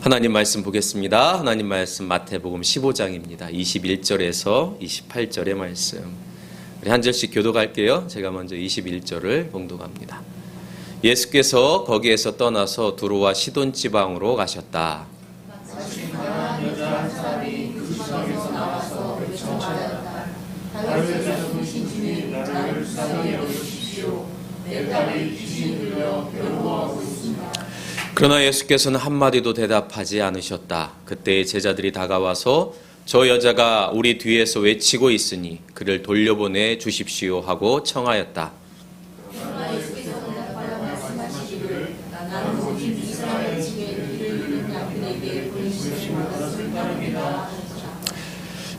하나님 말씀 보겠습니다. 하나님 말씀 마태복음 15장입니다. 21절에서 28절의 말씀. 우리 한 절씩 교독할게요. 제가 먼저 21절을 봉독합니다. 예수께서 거기에서 떠나서 두로와 시돈 지방으로 가셨다. 마침 가난한 여자 한 사람이 그 지방에서 나와서 외쳐하였다. 다윗의 자손이신 주님, 나를 불쌍히 여기십시오. 내 딸이 귀신이 들려 괴로워하고 있습니다. 그러나 예수께서는 한마디도 대답하지 않으셨다. 그때 제자들이 다가와서 저 여자가 우리 뒤에서 외치고 있으니 그를 돌려보내 주십시오 하고 청하였다. 그러나 예수께서는 대답하여 말씀하시기를 나는 오직 이스라엘 집에 길을 잃은 양들에게 보내시는 것을 따릅니다.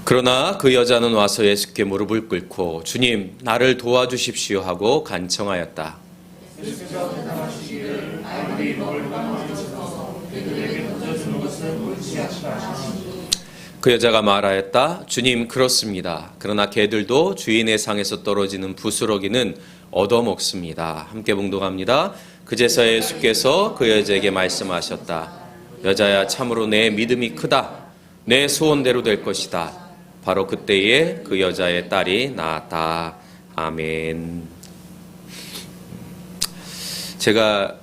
그러나 그 여자는 와서 예수께 무릎을 꿇고 주님 나를 도와주십시오 하고 간청하였다. 예수께서 대답하시기를 아이들이 먹을 것만 주셔서 그들에게 던져주는 것은 옳지 않다. 그 여자가 말하였다. 주님 그렇습니다. 그러나 개들도 주인의 상에서 떨어지는 부스러기는 얻어먹습니다. 함께 봉독합니다. 그제서 예수께서 그 여자에게 말씀하셨다. 여자야 참으로 내 믿음이 크다. 내 소원대로 될 것이다. 바로 그때에 그 여자의 딸이 나았다. 아멘. 제가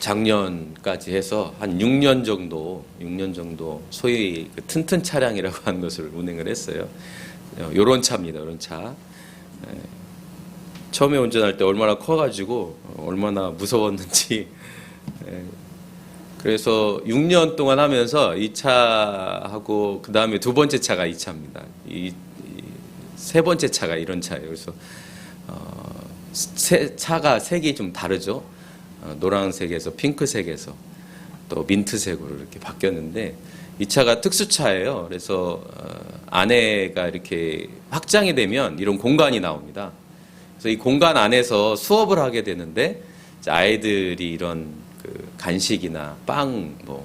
작년까지 해서 한 6년 정도 소위 튼튼 차량이라고 하는 것을 운행을 했어요. 요런 차입니다. 요런 차. 처음에 운전할 때 얼마나 커가지고 얼마나 무서웠는지. 그래서 6년 동안 하면서 이 차하고 그 다음에 두 번째 차가 이 차입니다. 세 번째 차가 이런 차예요. 그래서 차가 색이 좀 다르죠. 노란색에서 핑크색에서 또 민트색으로 이렇게 바뀌었는데 이 차가 특수차예요. 그래서 안에가 이렇게 확장이 되면 이런 공간이 나옵니다. 그래서 이 공간 안에서 수업을 하게 되는데 아이들이 이런 간식이나 빵 뭐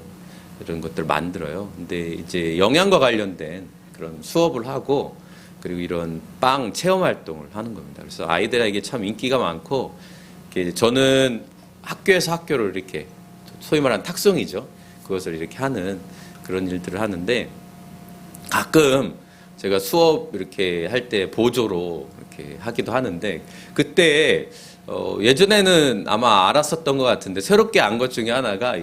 이런 것들 만들어요. 근데 이제 영양과 관련된 그런 수업을 하고 그리고 이런 빵 체험 활동을 하는 겁니다. 그래서 아이들에게 참 인기가 많고 저는 학교에서 학교를 이렇게 소위 말하는 탁송이죠. 그것을 이렇게 하는 그런 일들을 하는데 가끔 제가 수업 이렇게 할 때 보조로 이렇게 하기도 하는데 그때 예전에는 아마 알았었던 것 같은데 새롭게 안 것 중에 하나가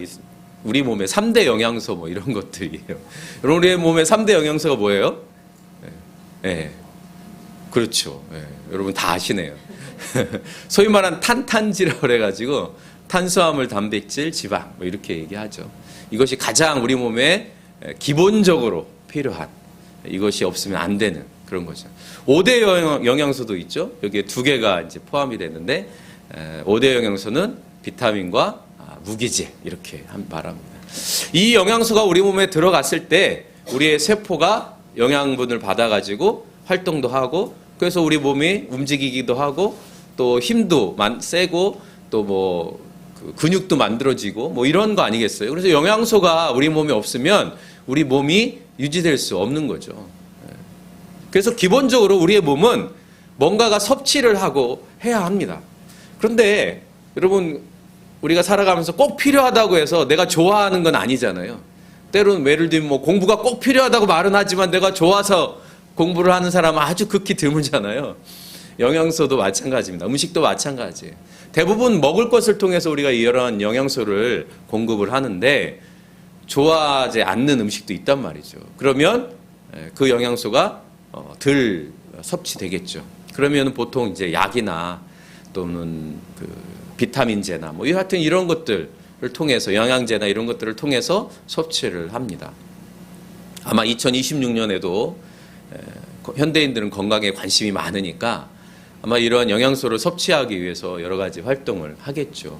우리 몸의 3대 영양소 뭐 이런 것들이에요. 여러분 우리 몸의 3대 영양소가 뭐예요? 네. 그렇죠. 네. 여러분 다 아시네요. 소위 말하는 탄탄지라고 그래가지고 탄수화물, 단백질, 지방 뭐 이렇게 얘기하죠. 이것이 가장 우리 몸에 기본적으로 필요한 이것이 없으면 안 되는 그런 거죠. 5대 영양소도 있죠. 여기에 2개가 이제 포함이 되는데 5대 영양소는 비타민과 무기질 이렇게 말합니다. 이 영양소가 우리 몸에 들어갔을 때 우리의 세포가 영양분을 받아가지고 활동도 하고 그래서 우리 몸이 움직이기도 하고 또 힘도 세고 또 뭐 근육도 만들어지고 뭐 이런 거 아니겠어요? 그래서 영양소가 우리 몸에 없으면 우리 몸이 유지될 수 없는 거죠. 그래서 기본적으로 우리의 몸은 뭔가가 섭취를 하고 해야 합니다. 그런데 여러분 우리가 살아가면서 꼭 필요하다고 해서 내가 좋아하는 건 아니잖아요. 때로는 예를 들면 뭐 공부가 꼭 필요하다고 말은 하지만 내가 좋아서 공부를 하는 사람은 아주 극히 드물잖아요. 영양소도 마찬가지입니다. 음식도 마찬가지예요. 대부분 먹을 것을 통해서 우리가 이런 영양소를 공급을 하는데 좋아하지 않는 음식도 있단 말이죠. 그러면 그 영양소가 덜 섭취되겠죠. 그러면 보통 이제 약이나 또는 비타민제나 뭐 하여튼 이런 것들을 통해서 영양제나 이런 것들을 통해서 섭취를 합니다. 아마 2026년에도 현대인들은 건강에 관심이 많으니까 아마 이런 영양소를 섭취하기 위해서 여러 가지 활동을 하겠죠.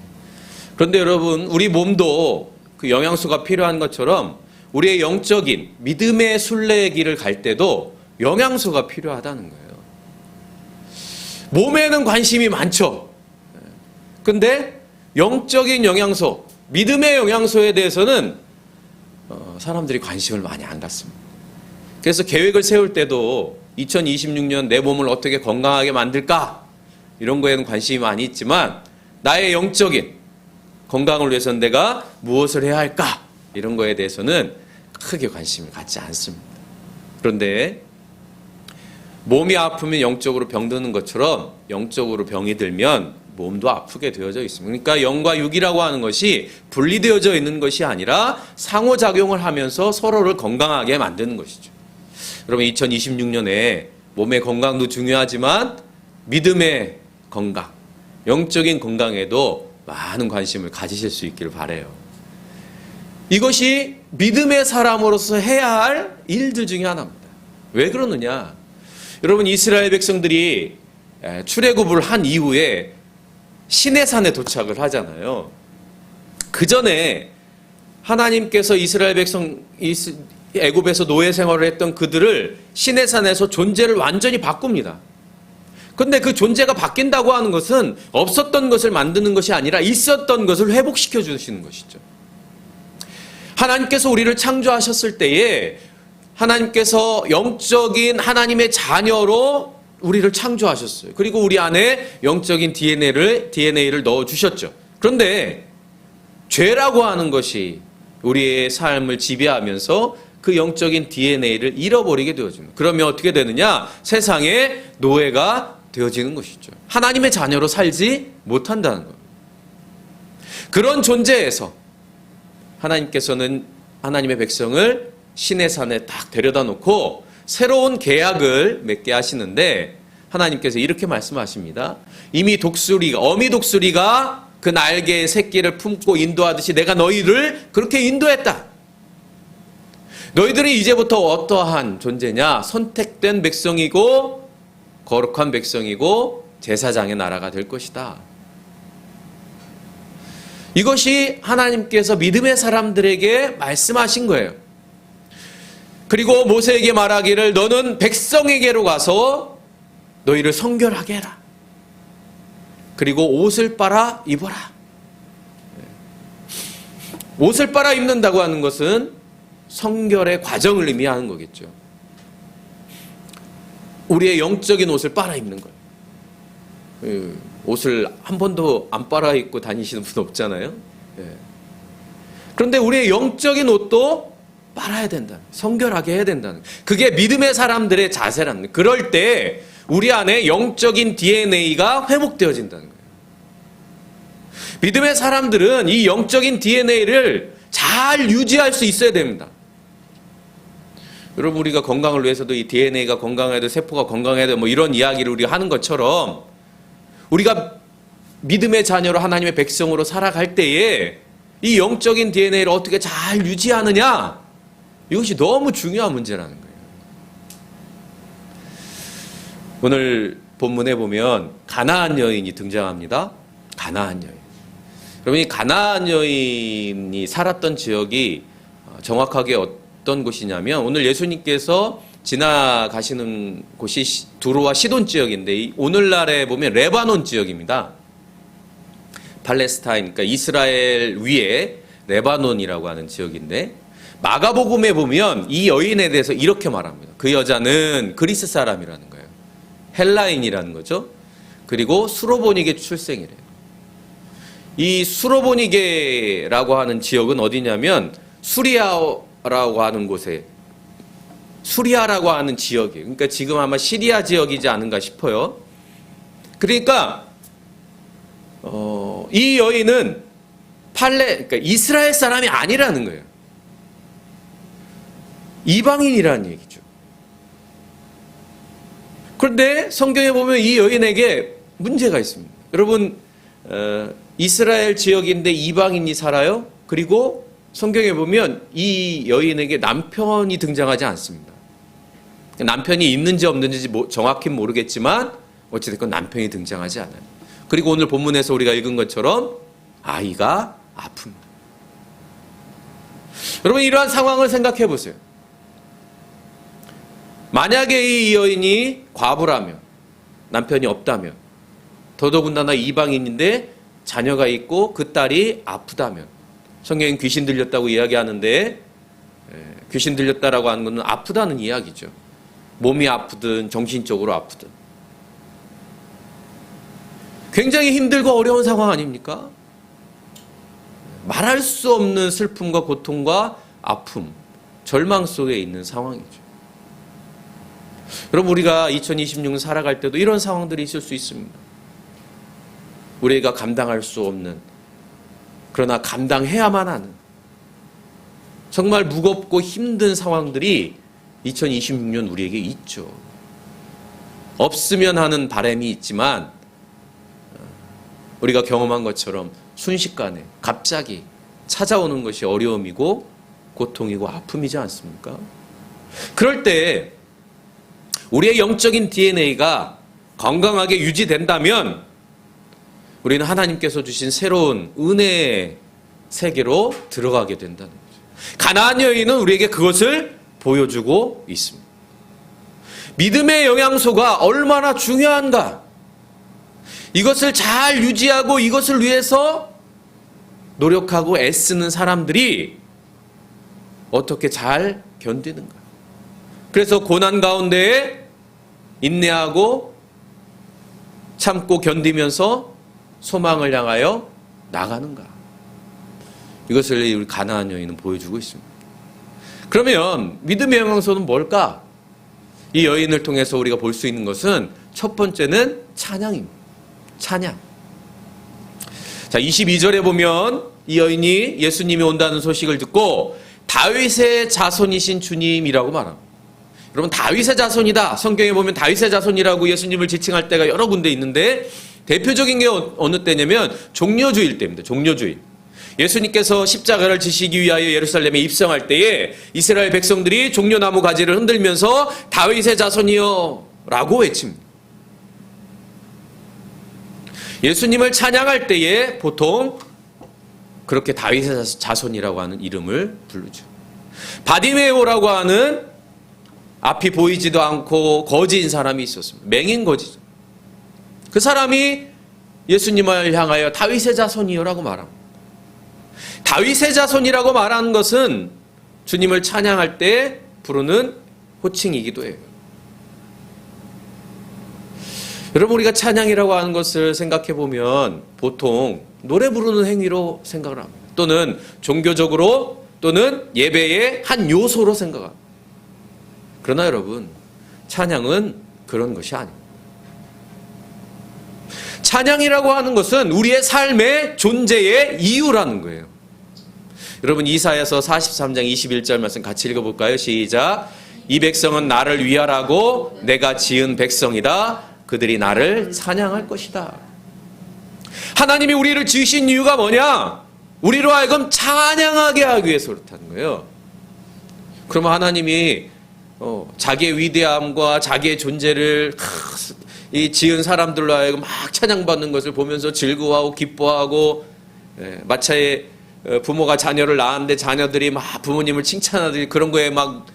그런데 여러분 우리 몸도 그 영양소가 필요한 것처럼 우리의 영적인 믿음의 순례의 길을 갈 때도 영양소가 필요하다는 거예요. 몸에는 관심이 많죠. 근데 영적인 영양소, 믿음의 영양소에 대해서는 사람들이 관심을 많이 안 갖습니다. 그래서 계획을 세울 때도 2026년 내 몸을 어떻게 건강하게 만들까? 이런 거에는 관심이 많이 있지만 나의 영적인 건강을 위해서는 내가 무엇을 해야 할까? 이런 거에 대해서는 크게 관심을 갖지 않습니다. 그런데 몸이 아프면 영적으로 병드는 것처럼 영적으로 병이 들면 몸도 아프게 되어져 있습니다. 그러니까 영과 육이라고 하는 것이 분리되어져 있는 것이 아니라 상호작용을 하면서 서로를 건강하게 만드는 것이죠. 여러분 2026년에 몸의 건강도 중요하지만 믿음의 건강, 영적인 건강에도 많은 관심을 가지실 수 있기를 바라요. 이것이 믿음의 사람으로서 해야 할 일들 중에 하나입니다. 왜 그러느냐? 여러분 이스라엘 백성들이 출애굽을 한 이후에 시내산에 도착을 하잖아요. 그 전에 하나님께서 이스라엘 백성 애굽에서 노예 생활을 했던 그들을 시내산에서 존재를 완전히 바꿉니다. 그런데 그 존재가 바뀐다고 하는 것은 없었던 것을 만드는 것이 아니라 있었던 것을 회복시켜 주시는 것이죠. 하나님께서 우리를 창조하셨을 때에 하나님께서 영적인 하나님의 자녀로 우리를 창조하셨어요. 그리고 우리 안에 영적인 DNA를 넣어주셨죠. 그런데 죄라고 하는 것이 우리의 삶을 지배하면서 그 영적인 DNA를 잃어버리게 되어집니다. 그러면 어떻게 되느냐? 세상의 노예가 되어지는 것이죠. 하나님의 자녀로 살지 못한다는 거예요. 그런 존재에서 하나님께서는 하나님의 백성을 시내산에 딱 데려다 놓고 새로운 계약을 맺게 하시는데 하나님께서 이렇게 말씀하십니다. 이미 어미 독수리가 그 날개의 새끼를 품고 인도하듯이 내가 너희를 그렇게 인도했다. 너희들이 이제부터 어떠한 존재냐? 선택된 백성이고 거룩한 백성이고 제사장의 나라가 될 것이다. 이것이 하나님께서 믿음의 사람들에게 말씀하신 거예요. 그리고 모세에게 말하기를 너는 백성에게로 가서 너희를 성결하게 해라. 그리고 옷을 빨아 입어라. 옷을 빨아 입는다고 하는 것은 성결의 과정을 의미하는 거겠죠. 우리의 영적인 옷을 빨아 입는 거예요. 옷을 한 번도 안 빨아 입고 다니시는 분 없잖아요. 그런데 우리의 영적인 옷도 빨아야 된다. 성결하게 해야 된다는. 그게 믿음의 사람들의 자세라는. 그럴 때 우리 안에 영적인 DNA가 회복되어진다는 거예요. 믿음의 사람들은 이 영적인 DNA를 잘 유지할 수 있어야 됩니다. 여러분 우리가 건강을 위해서도 이 DNA가 건강해야 돼, 세포가 건강해야 돼, 뭐 이런 이야기를 우리가 하는 것처럼 우리가 믿음의 자녀로 하나님의 백성으로 살아갈 때에 이 영적인 DNA를 어떻게 잘 유지하느냐, 이것이 너무 중요한 문제라는 거예요. 오늘 본문에 보면 가나안 여인이 등장합니다. 가나안 여인. 여러분 이 가나안 여인이 살았던 지역이 정확하게 어떤 곳이냐면 오늘 예수님께서 지나가시는 곳이 두로와 시돈 지역인데 오늘날에 보면 레바논 지역입니다. 팔레스타인, 그러니까 이스라엘 위에 레바논이라고 하는 지역인데 마가복음에 보면 이 여인에 대해서 이렇게 말합니다. 그 여자는 그리스 사람이라는 거예요. 헬라인이라는 거죠. 그리고 수로보니게 출생이래요. 이 수로보니게라고 하는 지역은 어디냐면 수리아라고 하는 곳에, 수리아라고 하는 지역이에요. 그러니까 지금 아마 시리아 지역이지 않은가 싶어요. 그러니까 이 여인은 그러니까 이스라엘 사람이 아니라는 거예요. 이방인이라는 얘기죠. 그런데 성경에 보면 이 여인에게 문제가 있습니다. 여러분 이스라엘 지역인데 이방인이 살아요. 그리고 성경에 보면 이 여인에게 남편이 등장하지 않습니다. 남편이 있는지 없는지 정확히 모르겠지만 어찌됐건 남편이 등장하지 않아요. 그리고 오늘 본문에서 우리가 읽은 것처럼 아이가 아픕니다. 여러분 이러한 상황을 생각해 보세요. 만약에 이 여인이 과부라면, 남편이 없다면, 더더군다나 이방인인데 자녀가 있고 그 딸이 아프다면, 성경엔 귀신 들렸다고 이야기하는데 귀신 들렸다라고 하는 것은 아프다는 이야기죠. 몸이 아프든 정신적으로 아프든 굉장히 힘들고 어려운 상황 아닙니까? 말할 수 없는 슬픔과 고통과 아픔, 절망 속에 있는 상황이죠. 여러분, 우리가 2026년 살아갈 때도 이런 상황들이 있을 수 있습니다. 우리가 감당할 수 없는, 그러나 감당해야만 하는 정말 무겁고 힘든 상황들이 2026년 우리에게 있죠. 없으면 하는 바람이 있지만 우리가 경험한 것처럼 순식간에 갑자기 찾아오는 것이 어려움이고 고통이고 아픔이지 않습니까? 그럴 때 우리의 영적인 DNA가 건강하게 유지된다면 우리는 하나님께서 주신 새로운 은혜의 세계로 들어가게 된다는 거죠. 가나안 여인은 우리에게 그것을 보여주고 있습니다. 믿음의 영양소가 얼마나 중요한가, 이것을 잘 유지하고 이것을 위해서 노력하고 애쓰는 사람들이 어떻게 잘 견디는가. 그래서 고난 가운데에 인내하고 참고 견디면서 소망을 향하여 나가는가. 이것을 우리 가나안 여인은 보여주고 있습니다. 그러면 믿음의 영양소는 뭘까? 이 여인을 통해서 우리가 볼 수 있는 것은 첫 번째는 찬양입니다. 찬양. 자, 22절에 보면 이 여인이 예수님이 온다는 소식을 듣고 다윗의 자손이신 주님이라고 말합니다. 여러분, 다윗의 자손이다. 성경에 보면 다윗의 자손이라고 예수님을 지칭할 때가 여러 군데 있는데 대표적인 게 어느 때냐면 종려주일 때입니다. 종려주일. 예수님께서 십자가를 지시기 위하여 예루살렘에 입성할 때에 이스라엘 백성들이 종려나무 가지를 흔들면서 다윗의 자손이여 라고 외칩니다. 예수님을 찬양할 때에 보통 그렇게 다윗의 자손이라고 하는 이름을 부르죠. 바디메오라고 하는 앞이 보이지도 않고 거지인 사람이 있었습니다. 맹인 거지죠. 그 사람이 예수님을 향하여 다윗의 자손이여라고 말합니다. 다윗의 자손이라고 말하는 것은 주님을 찬양할 때 부르는 호칭이기도 해요. 여러분, 우리가 찬양이라고 하는 것을 생각해 보면 보통 노래 부르는 행위로 생각을 합니다. 또는 종교적으로 또는 예배의 한 요소로 생각합니다. 그러나 여러분, 찬양은 그런 것이 아닙니다. 찬양이라고 하는 것은 우리의 삶의 존재의 이유라는 거예요. 여러분, 이사야서 43장 21절 말씀 같이 읽어볼까요? 시작. 이 백성은 나를 위하라고 내가 지은 백성이다. 그들이 나를 찬양할 것이다. 하나님이 우리를 지으신 이유가 뭐냐? 우리로 하여금 찬양하게 하기 위해서 그렇다는 거예요. 그러면 하나님이 자기의 위대함과 자기의 존재를 이 지은 사람들로 하여금 막 찬양받는 것을 보면서 즐거워하고 기뻐하고, 마차에 부모가 자녀를 낳았는데 자녀들이 막 부모님을 칭찬하듯이 그런 거에 막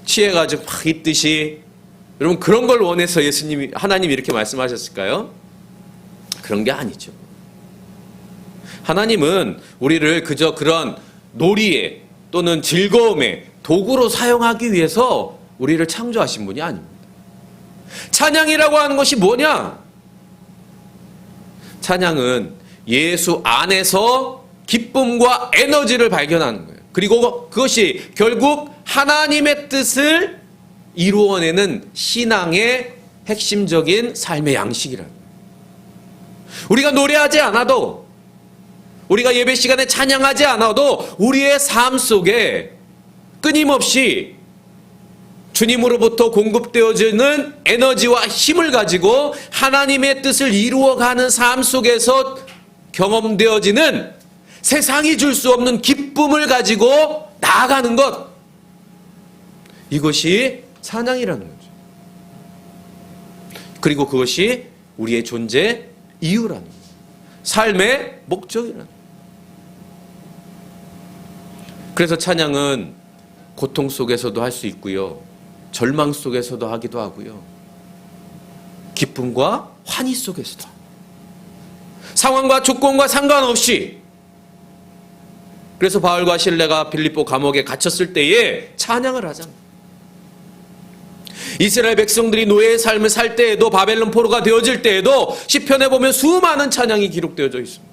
취해가지고 막 있듯이, 여러분, 그런 걸 원해서 하나님이 이렇게 말씀하셨을까요? 그런 게 아니죠. 하나님은 우리를 그저 그런 놀이에 또는 즐거움에 도구로 사용하기 위해서 우리를 창조하신 분이 아닙니다. 찬양이라고 하는 것이 뭐냐? 찬양은 예수 안에서 기쁨과 에너지를 발견하는 거예요. 그리고 그것이 결국 하나님의 뜻을 이루어내는 신앙의 핵심적인 삶의 양식이라는 거예요. 우리가 노래하지 않아도, 우리가 예배 시간에 찬양하지 않아도 우리의 삶 속에 끊임없이 주님으로부터 공급되어지는 에너지와 힘을 가지고 하나님의 뜻을 이루어가는 삶 속에서 경험되어지는 세상이 줄 수 없는 기쁨을 가지고 나아가는 것, 이것이 찬양이라는 거죠. 그리고 그것이 우리의 존재 이유라는 거예요. 삶의 목적이라는 거예요. 그래서 찬양은 고통 속에서도 할 수 있고요, 절망 속에서도 하기도 하고요, 기쁨과 환희 속에서도, 상황과 조건과 상관없이. 그래서 바울과 실레가 빌립보 감옥에 갇혔을 때에 찬양을 하잖아요. 이스라엘 백성들이 노예의 삶을 살 때에도, 바벨론 포로가 되어질 때에도 시편에 보면 수많은 찬양이 기록되어져 있습니다.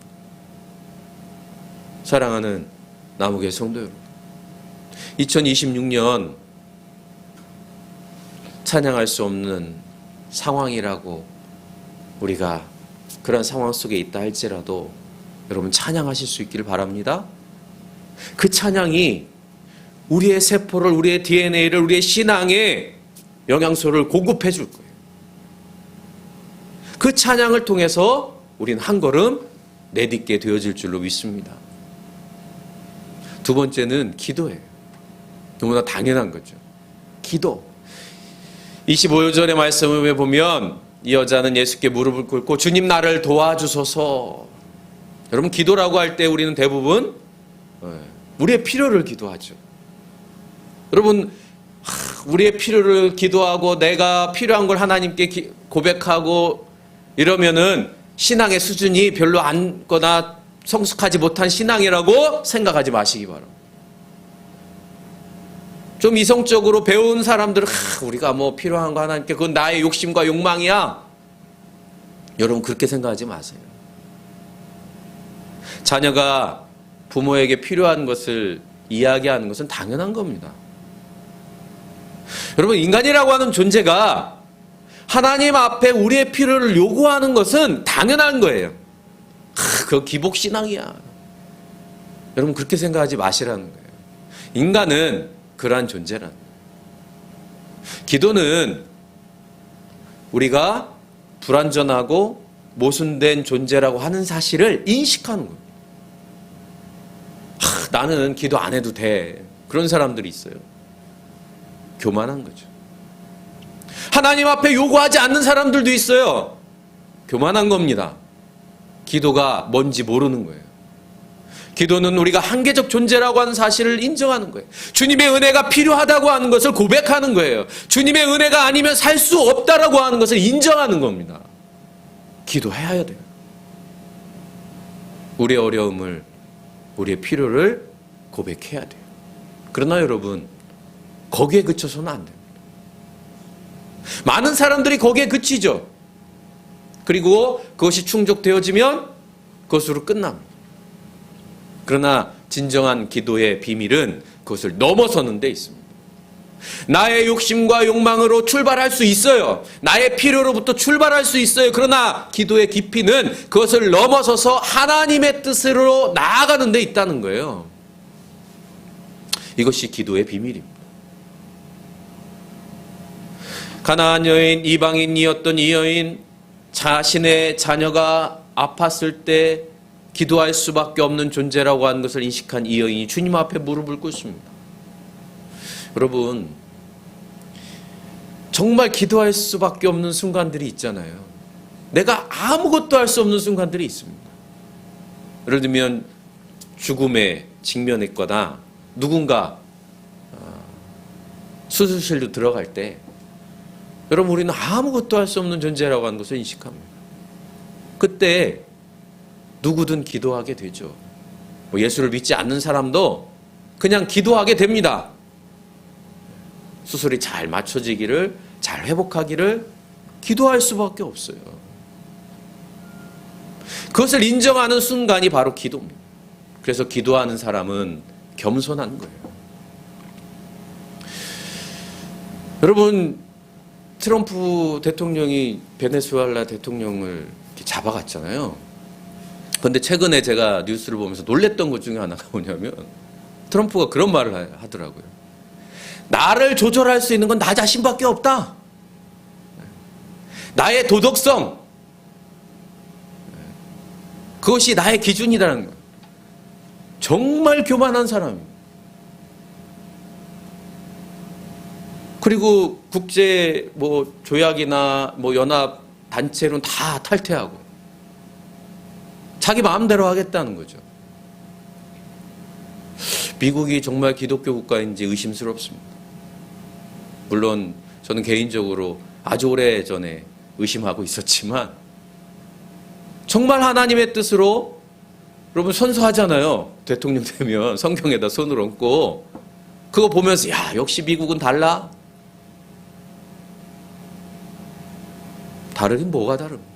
사랑하는 나무교회 성도 여러분, 2026년 찬양할 수 없는 상황이라고 우리가 그런 상황 속에 있다 할지라도 여러분 찬양하실 수 있기를 바랍니다. 그 찬양이 우리의 세포를, 우리의 DNA를, 우리의 신앙에 영양소를 공급해 줄 거예요. 그 찬양을 통해서 우리는 한 걸음 내딛게 되어질 줄로 믿습니다. 두 번째는 기도예요. 너무나 당연한 거죠. 기도. 25절의 말씀을 보면 이 여자는 예수께 무릎을 꿇고 주님 나를 도와주소서. 여러분 기도라고 할 때 우리는 대부분 우리의 필요를 기도하죠. 여러분 우리의 필요를 기도하고 내가 필요한 걸 하나님께 고백하고 이러면은 신앙의 수준이 별로 안거나 성숙하지 못한 신앙이라고 생각하지 마시기 바랍니다. 좀 이성적으로 배운 사람들은 우리가 뭐 필요한 거 하나님께 그건 나의 욕심과 욕망이야. 여러분 그렇게 생각하지 마세요. 자녀가 부모에게 필요한 것을 이야기하는 것은 당연한 겁니다. 여러분 인간이라고 하는 존재가 하나님 앞에 우리의 필요를 요구하는 것은 당연한 거예요. 그거 기복신앙이야. 여러분 그렇게 생각하지 마시라는 거예요. 인간은 그러한 존재란. 기도는 우리가 불완전하고 모순된 존재라고 하는 사실을 인식하는 거예요. 나는 기도 안 해도 돼. 그런 사람들이 있어요. 교만한 거죠. 하나님 앞에 요구하지 않는 사람들도 있어요. 교만한 겁니다. 기도가 뭔지 모르는 거예요. 기도는 우리가 한계적 존재라고 하는 사실을 인정하는 거예요. 주님의 은혜가 필요하다고 하는 것을 고백하는 거예요. 주님의 은혜가 아니면 살 수 없다라고 하는 것을 인정하는 겁니다. 기도해야 돼요. 우리의 어려움을, 우리의 필요를 고백해야 돼요. 그러나 여러분, 거기에 그쳐서는 안 됩니다. 많은 사람들이 거기에 그치죠. 그리고 그것이 충족되어지면 그것으로 끝납니다. 그러나 진정한 기도의 비밀은 그것을 넘어서는 데 있습니다. 나의 욕심과 욕망으로 출발할 수 있어요. 나의 필요로부터 출발할 수 있어요. 그러나 기도의 깊이는 그것을 넘어서서 하나님의 뜻으로 나아가는 데 있다는 거예요. 이것이 기도의 비밀입니다. 가나안 여인, 이방인이었던 이 여인, 자신의 자녀가 아팠을 때 기도할 수밖에 없는 존재라고 하는 것을 인식한 이 여인이 주님 앞에 무릎을 꿇습니다. 여러분, 정말 기도할 수밖에 없는 순간들이 있잖아요. 내가 아무것도 할 수 없는 순간들이 있습니다. 예를 들면 죽음에 직면했거나 누군가 수술실로 들어갈 때 여러분 우리는 아무것도 할 수 없는 존재라고 하는 것을 인식합니다. 그때 누구든 기도하게 되죠. 예수를 믿지 않는 사람도 그냥 기도하게 됩니다. 수술이 잘 맞춰지기를, 잘 회복하기를 기도할 수밖에 없어요. 그것을 인정하는 순간이 바로 기도입니다. 그래서 기도하는 사람은 겸손한 거예요. 여러분, 트럼프 대통령이 베네수엘라 대통령을 잡아갔잖아요. 그런데 최근에 제가 뉴스를 보면서 놀랬던 것 중에 하나가 뭐냐면 트럼프가 그런 말을 하더라고요. 나를 조절할 수 있는 건 나 자신밖에 없다. 나의 도덕성, 그것이 나의 기준이라는 거예요. 정말 교만한 사람입니다. 그리고 국제 조약이나 연합 단체로는 다 탈퇴하고 자기 마음대로 하겠다는 거죠. 미국이 정말 기독교 국가인지 의심스럽습니다. 물론 저는 개인적으로 아주 오래전에 의심하고 있었지만 정말 하나님의 뜻으로 여러분 선서하잖아요. 대통령 되면 성경에다 손을 얹고 그거 보면서 야 역시 미국은 달라. 다르긴 뭐가 다릅니까?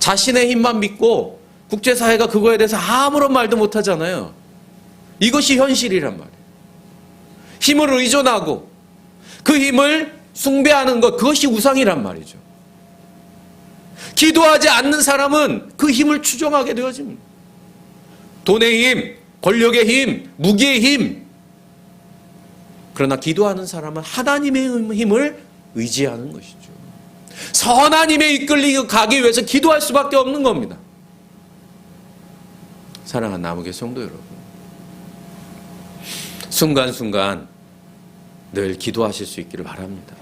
자신의 힘만 믿고 국제사회가 그거에 대해서 아무런 말도 못하잖아요. 이것이 현실이란 말이에요. 힘을 의존하고 그 힘을 숭배하는 것, 그것이 우상이란 말이죠. 기도하지 않는 사람은 그 힘을 추종하게 되어집니다. 돈의 힘, 권력의 힘, 무기의 힘. 그러나 기도하는 사람은 하나님의 힘을 의지하는 것이죠. 선한 힘에 이끌리고 가기 위해서 기도할 수밖에 없는 겁니다. 사랑하는 남우교회 성도 여러분, 순간순간 늘 기도하실 수 있기를 바랍니다.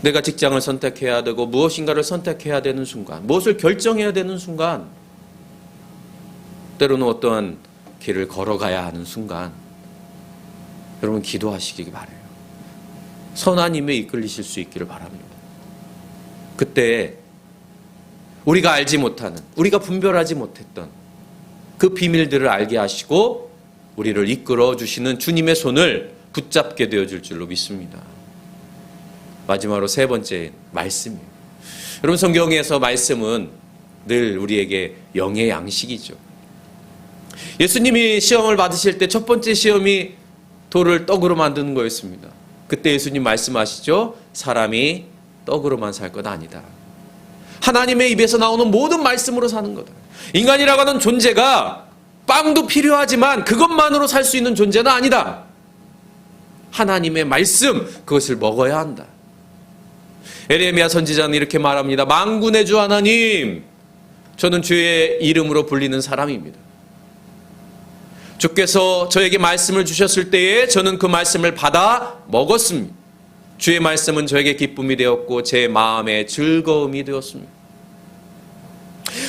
내가 직장을 선택해야 되고 무엇인가를 선택해야 되는 순간, 무엇을 결정해야 되는 순간, 때로는 어떠한 길을 걸어가야 하는 순간, 여러분 기도하시기 바라요. 선한 힘에 이끌리실 수 있기를 바랍니다. 그때 우리가 알지 못하는, 우리가 분별하지 못했던 그 비밀들을 알게 하시고 우리를 이끌어 주시는 주님의 손을 붙잡게 되어질 줄로 믿습니다. 마지막으로 세 번째 말씀이에요. 여러분 성경에서 말씀은 늘 우리에게 영의 양식이죠. 예수님이 시험을 받으실 때 첫 번째 시험이 돌을 떡으로 만드는 거였습니다. 그때 예수님 말씀하시죠. 사람이 떡으로만 살 것 아니다. 하나님의 입에서 나오는 모든 말씀으로 사는 거다. 인간이라고 하는 존재가 빵도 필요하지만 그것만으로 살 수 있는 존재는 아니다. 하나님의 말씀, 그것을 먹어야 한다. 에레미야 선지자는 이렇게 말합니다. 만군의 주 하나님, 저는 주의 이름으로 불리는 사람입니다. 주께서 저에게 말씀을 주셨을 때에 저는 그 말씀을 받아 먹었습니다. 주의 말씀은 저에게 기쁨이 되었고 제 마음에 즐거움이 되었습니다.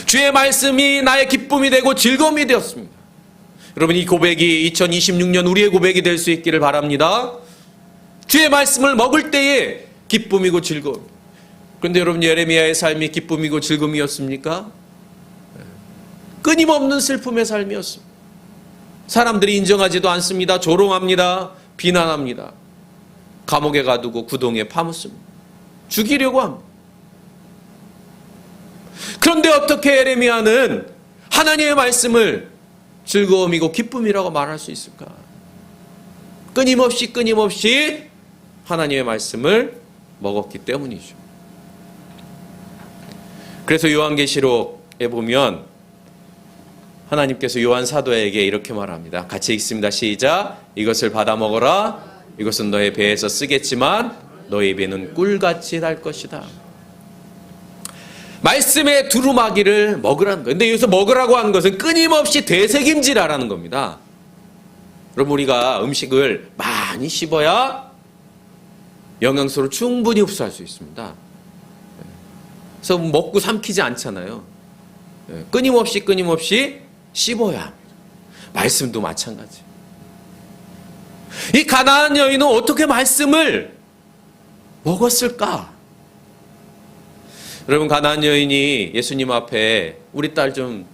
주의 말씀이 나의 기쁨이 되고 즐거움이 되었습니다. 여러분 이 고백이 2026년 우리의 고백이 될 수 있기를 바랍니다. 주의 말씀을 먹을 때에 기쁨이고 즐거움. 그런데 여러분 예레미야의 삶이 기쁨이고 즐거움이었습니까? 끊임없는 슬픔의 삶이었습니다. 사람들이 인정하지도 않습니다. 조롱합니다. 비난합니다. 감옥에 가두고 구덩이에 파묻습니다. 죽이려고 합니다. 그런데 어떻게 예레미야는 하나님의 말씀을 즐거움이고 기쁨이라고 말할 수 있을까? 끊임없이 하나님의 말씀을 먹었기 때문이죠. 그래서 요한계시록에 보면 하나님께서 요한 사도에게 이렇게 말합니다. 같이 읽습니다. 시작. 이것을 받아 먹어라. 이것은 너의 배에서 쓰겠지만 너의 배는 꿀같이 달 것이다. 말씀의 두루마기를 먹으라는 거예요. 근데 여기서 먹으라고 하는 것은 끊임없이 되새김질하라는 겁니다. 여러분 우리가 음식을 많이 씹어야 영양소를 충분히 흡수할 수 있습니다. 그래서 먹고 삼키지 않잖아요. 끊임없이 씹어야 합니다. 말씀도 마찬가지. 이 가나안 여인은 어떻게 말씀을 먹었을까? 여러분 가나안 여인이 예수님 앞에 우리 딸 좀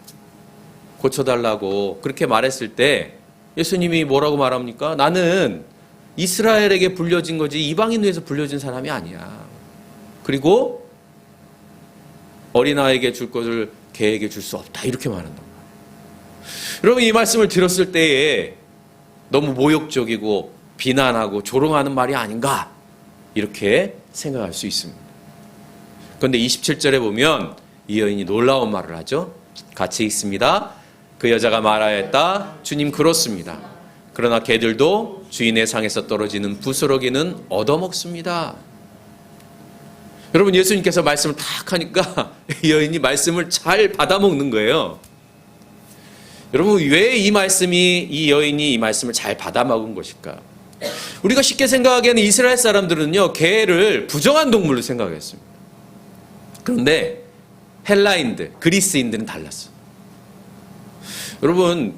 고쳐달라고 그렇게 말했을 때 예수님이 뭐라고 말합니까? 나는 이스라엘에게 불려진 거지 이방인 위해서 불려진 사람이 아니야. 그리고 어린아이에게 줄 것을 개에게 줄 수 없다. 이렇게 말한단 말이에요. 여러분 이 말씀을 들었을 때에 너무 모욕적이고 비난하고 조롱하는 말이 아닌가 이렇게 생각할 수 있습니다. 그런데 27절에 보면 이 여인이 놀라운 말을 하죠. 같이 읽습니다. 그 여자가 말하였다. 주님 그렇습니다. 그러나 개들도 주인의 상에서 떨어지는 부스러기는 얻어먹습니다. 여러분 예수님께서 말씀을 탁 하니까 이 여인이 말씀을 잘 받아먹는 거예요. 여러분 왜 이 여인이 이 말씀을 잘 받아먹은 것일까? 우리가 쉽게 생각하기에는 이스라엘 사람들은요 개를 부정한 동물로 생각했습니다. 그런데 헬라인들, 그리스인들은 달랐어요. 여러분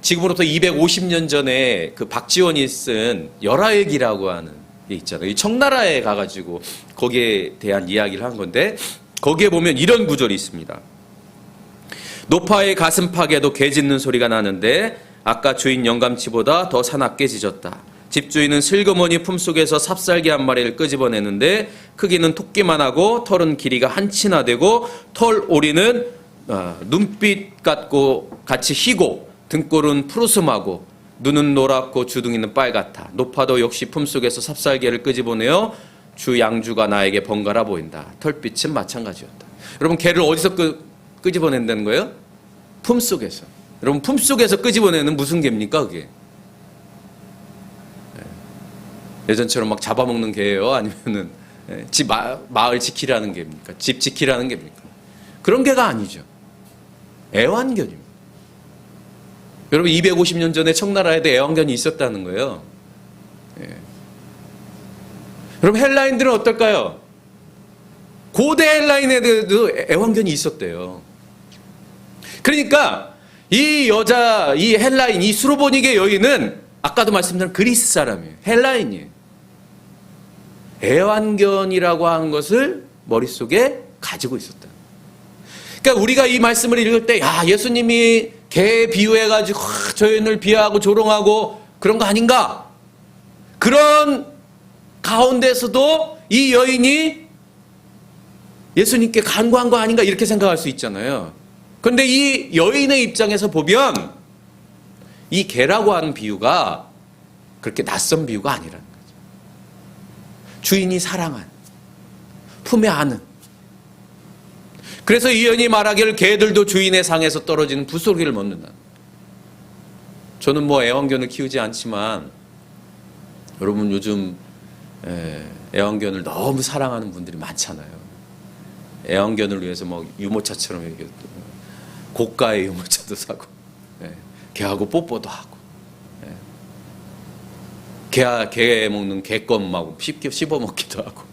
지금으로부터 250년 전에 그 박지원이 쓴 열하일기라고 하는 게 있잖아요. 이 청나라에 가가지고 거기에 대한 이야기를 한 건데 거기에 보면 이런 구절이 있습니다. 노파의 가슴팍에도 개 짖는 소리가 나는데 아까 주인 영감치보다 더 사납게 짖었다. 집주인은 슬그머니 품속에서 삽살개 한 마리를 끄집어내는데 크기는 토끼만 하고 털은 길이가 한 치나 되고 털 오리는 눈빛 같고 같이 희고 등골은 푸르스하고 눈은 노랗고 주둥이는 빨갛다. 높아도 역시 품속에서 삽살개를 끄집어내어 주 양주가 나에게 번갈아 보인다. 털빛은 마찬가지였다. 여러분 개를 어디서 끄집어낸다는 거예요? 품속에서. 여러분 품속에서 끄집어내는 무슨 개입니까 그게? 예전처럼 막 잡아먹는 개예요? 아니면은 집 마을 지키라는 개입니까? 집 지키라는 개입니까? 그런 개가 아니죠. 애완견입니다. 여러분 250년 전에 청나라에도 애완견이 있었다는 거예요. 여러분 헬라인들은 어떨까요? 고대 헬라인에도 애완견이 있었대요. 그러니까 이 여자, 이 헬라인, 이 수로보니게 여인은 아까도 말씀드린 그리스 사람이에요. 헬라인이에요. 애완견이라고 하는 것을 머릿속에 가지고 있었다. 그러니까 우리가 이 말씀을 읽을 때, 야, 예수님이 개 비유해가지고 저 여인을 비하하고 조롱하고 그런 거 아닌가? 그런 가운데서도 이 여인이 예수님께 간구한 거 아닌가? 이렇게 생각할 수 있잖아요. 그런데 이 여인의 입장에서 보면 이 개라고 하는 비유가 그렇게 낯선 비유가 아니라는 거죠. 주인이 사랑한, 품에 안은. 그래서 이 여인이 말하기를 개들도 주인의 상에서 떨어지는 부스러기를 먹는다. 저는 뭐 애완견을 키우지 않지만 여러분 요즘 애완견을 너무 사랑하는 분들이 많잖아요. 애완견을 위해서 뭐 유모차처럼 이렇게 고가의 유모차도 사고 개하고 뽀뽀도 하고 개 먹는 개껌하고 씹어 먹기도 하고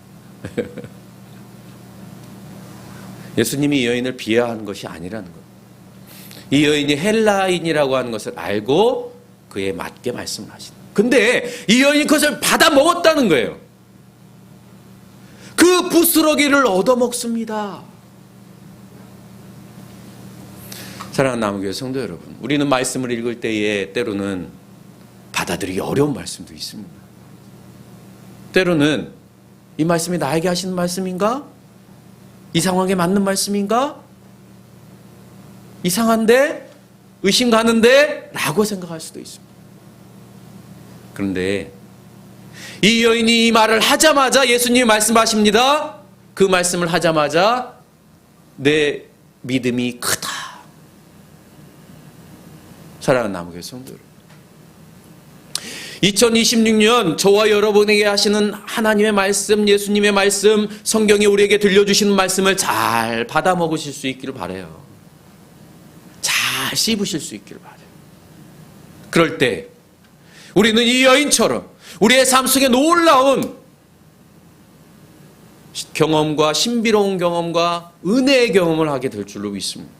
예수님이 이 여인을 비하하는 것이 아니라는 것. 이 여인이 헬라인이라고 하는 것을 알고 그에 맞게 말씀을 하시는. 근데 이 여인이 그것을 받아 먹었다는 거예요. 그 부스러기를 얻어먹습니다. 사랑하는 남은교회 성도 여러분, 우리는 말씀을 읽을 때에 때로는 받아들이기 어려운 말씀도 있습니다. 때로는 이 말씀이 나에게 하시는 말씀인가? 이 상황에 맞는 말씀인가? 이상한데? 의심 가는데? 라고 생각할 수도 있습니다. 그런데 이 여인이 이 말을 하자마자 예수님이 말씀하십니다. 그 말씀을 하자마자 내 믿음이 크다. 사랑하는 남은교회 성도 여러분, 2026년 저와 여러분에게 하시는 하나님의 말씀, 예수님의 말씀, 성경이 우리에게 들려주시는 말씀을 잘 받아 먹으실 수 있기를 바라요. 잘 씹으실 수 있기를 바라요. 그럴 때 우리는 이 여인처럼 우리의 삶 속에 놀라운 경험과 신비로운 경험과 은혜의 경험을 하게 될 줄로 믿습니다.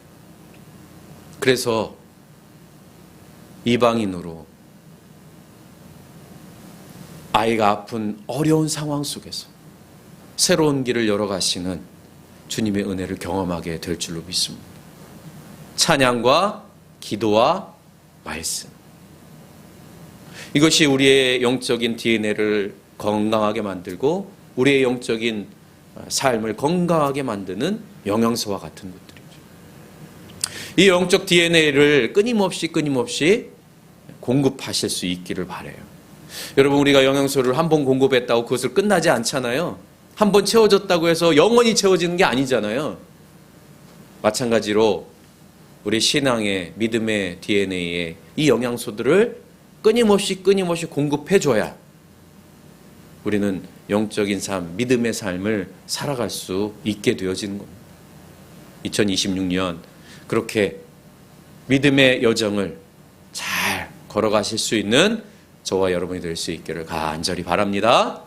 그래서 이방인으로 아이가 아픈 어려운 상황 속에서 새로운 길을 열어가시는 주님의 은혜를 경험하게 될 줄로 믿습니다. 찬양과 기도와 말씀, 이것이 우리의 영적인 DNA를 건강하게 만들고 우리의 영적인 삶을 건강하게 만드는 영양소와 같은 것들이죠. 이 영적 DNA를 끊임없이 공급하실 수 있기를 바라요. 여러분, 우리가 영양소를 한 번 공급했다고 그것을 끝나지 않잖아요. 한 번 채워졌다고 해서 영원히 채워지는 게 아니잖아요. 마찬가지로 우리 신앙의 믿음의 DNA에 이 영양소들을 끊임없이 공급해줘야 우리는 영적인 삶, 믿음의 삶을 살아갈 수 있게 되어지는 겁니다. 2026년 그렇게 믿음의 여정을 잘 걸어가실 수 있는 저와 여러분이 될 수 있기를 간절히 바랍니다.